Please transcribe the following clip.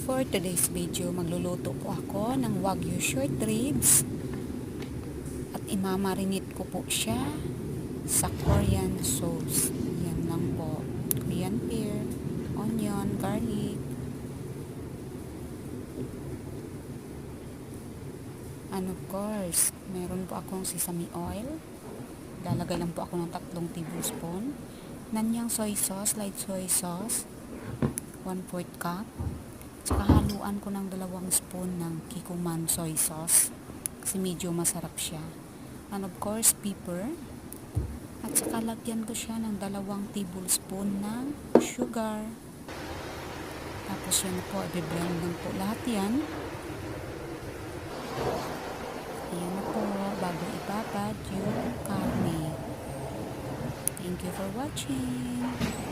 For today's video, magluluto po ako ng Wagyu short ribs at imamarinate ko po siya sa Korean sauce. Yan lang po. Korean pear, onion, garlic. And of course, meron po akong sesame oil. Lalagay lang po ako ng 3 tablespoon. Nanyang soy sauce, light soy sauce, 1/4 cup. Tsaka haluan ko ng 2 spoon ng Kikkoman soy sauce kasi medyo masarap siya. And of course, pepper. At saka lagyan ko siya ng 2 tablespoon ng sugar. Tapos yan po, i-blend lang po lahat yan. Ayan na po, bago ibabad yung karne. Thank you for watching.